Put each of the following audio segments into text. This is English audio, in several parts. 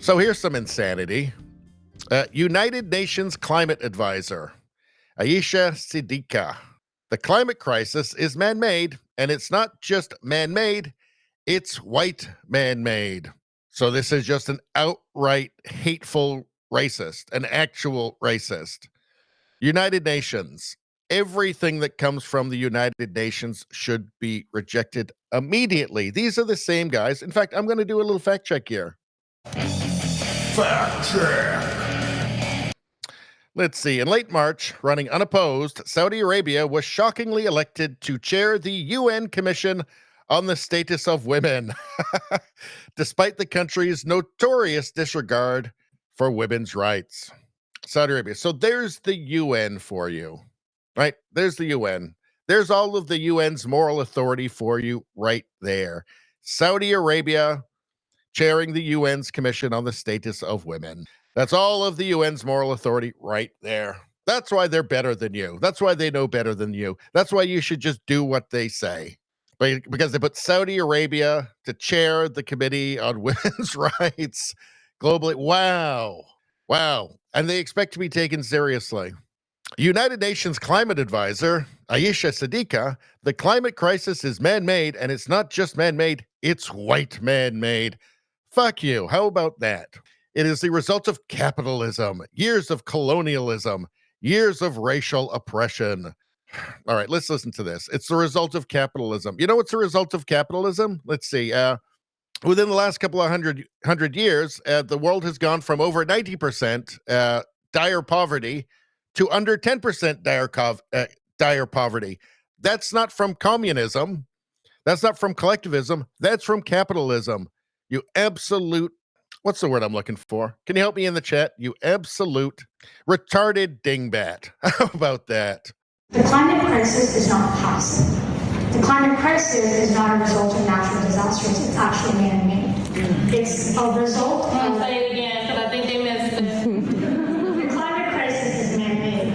So here's some insanity. United Nations Climate Advisor, Aisha Siddiqa. The climate crisis is man-made, and it's not just man-made, it's white man-made. So this is just an outright hateful racist, an actual racist. United Nations. Everything that comes from the United Nations should be rejected immediately. These are the same guys. In fact, I'm going to do a little fact check here. Fact check. Let's see. In late March, running unopposed, Saudi Arabia was shockingly elected to chair the UN Commission on the Status of Women, despite the country's notorious disregard for women's rights. Saudi Arabia. So there's the UN for you, right? There's the UN. There's all of the UN's moral authority for you right there. Saudi Arabia chairing the UN's Commission on the Status of Women. That's all of the UN's moral authority right there. That's why they're better than you. That's why they know better than you. That's why you should just do what they say. Because they put Saudi Arabia to chair the Committee on Women's Rights globally. Wow. Wow. And they expect to be taken seriously. United Nations Climate Advisor, Aisha Siddiqa, the climate crisis is man-made, and it's not just man-made, it's white man-made. Fuck you. How about that? It is the result of capitalism, years of colonialism, years of racial oppression. All right, let's listen to this. It's the result of capitalism. You know what's the result of capitalism? Let's see. Within the last couple of hundred years, the world has gone from over 90% dire poverty to under 10% dire poverty. That's not from communism. That's not from collectivism. That's from capitalism. You absolute, what's the word I'm looking for? Can you help me in the chat? You absolute retarded dingbat. How about that? The climate crisis is not passive. The climate crisis is not a result of natural disasters. It's actually man-made. It's a result of... I'll say it again, because I think they missed it. The climate crisis is man-made.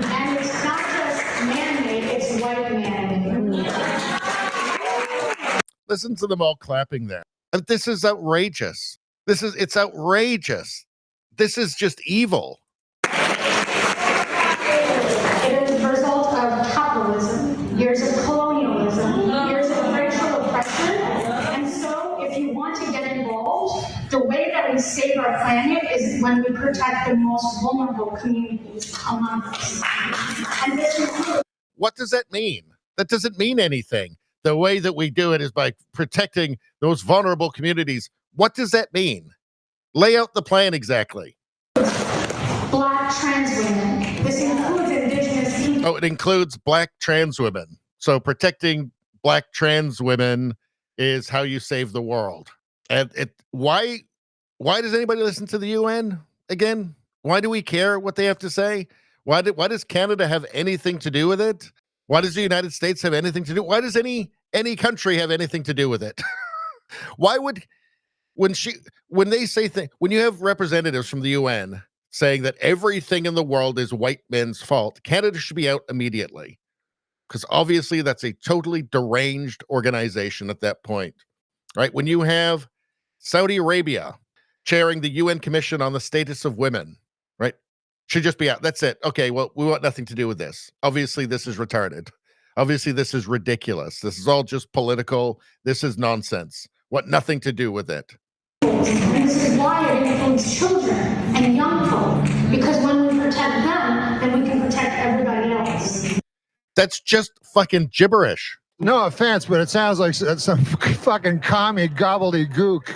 And it's not just man-made, it's white man-made. Listen to them all clapping there. This is outrageous. It's outrageous. This is just evil. It is a result of capitalism, years of colonialism, years of racial oppression. And so if you want to get involved, the way that we save our planet is when we protect the most vulnerable communities among us. And this includes... What does that mean? That doesn't mean anything. The way that we do it is by protecting those vulnerable communities. What does that mean? Lay out the plan exactly. Black trans women. This includes indigenous people. Oh, it includes black trans women. So protecting black trans women is how you save the world. And why does anybody listen to the UN again? Why do we care what they have to say? Why does Canada have anything to do with it? Why does the United States have anything to do? Why does any country have anything to do with it? Why would when they say when you have representatives from the UN saying that everything in the world is white men's fault, Canada should be out immediately. Because obviously that's a totally deranged organization at that point. Right? When you have Saudi Arabia chairing the UN Commission on the Status of Women, right? Should just be out. That's it. Okay, well, we want nothing to do with this. Obviously, this is retarded. Obviously, this is ridiculous. This is all just political. This is nonsense. Want nothing to do with it. And this is why it includes children and young folk. Because when we protect them, then we can protect everybody else. That's just fucking gibberish. No offense, but it sounds like some fucking commie gobbledygook.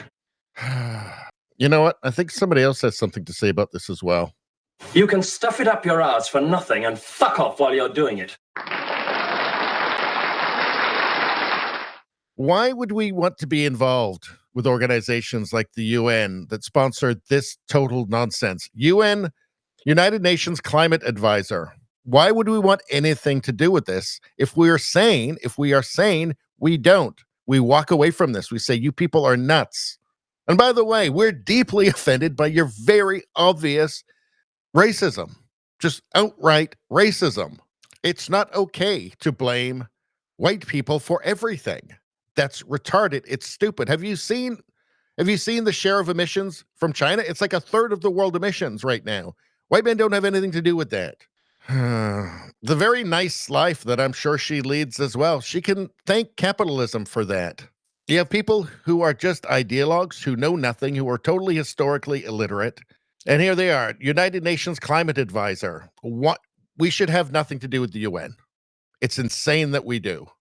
You know what? I think somebody else has something to say about this as well. You can stuff it up your ass for nothing and fuck off while you're doing it. Why would we want to be involved with organizations like the UN that sponsor this total nonsense? UN, United Nations Climate Advisor. Why would we want anything to do with this? If we are sane, we don't. We walk away from this. We say, you people are nuts. And by the way, we're deeply offended by your very obvious racism, just outright racism. It's not okay to blame white people for everything. That's retarded. It's stupid. Have you seen Have you seen the share of emissions from China? It's like a third of the world emissions right now. White men don't have anything to do with that. The very nice life that I'm sure she leads as well. She can thank capitalism for that. You have people who are just ideologues, who know nothing, who are totally historically illiterate. And here they are, United Nations Climate Advisor. What? We should have nothing to do with the UN. It's insane that we do.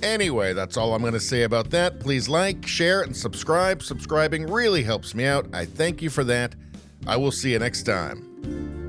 Anyway, that's all I'm going to say about that. Please like, share, and subscribe. Subscribing really helps me out. I thank you for that. I will see you next time.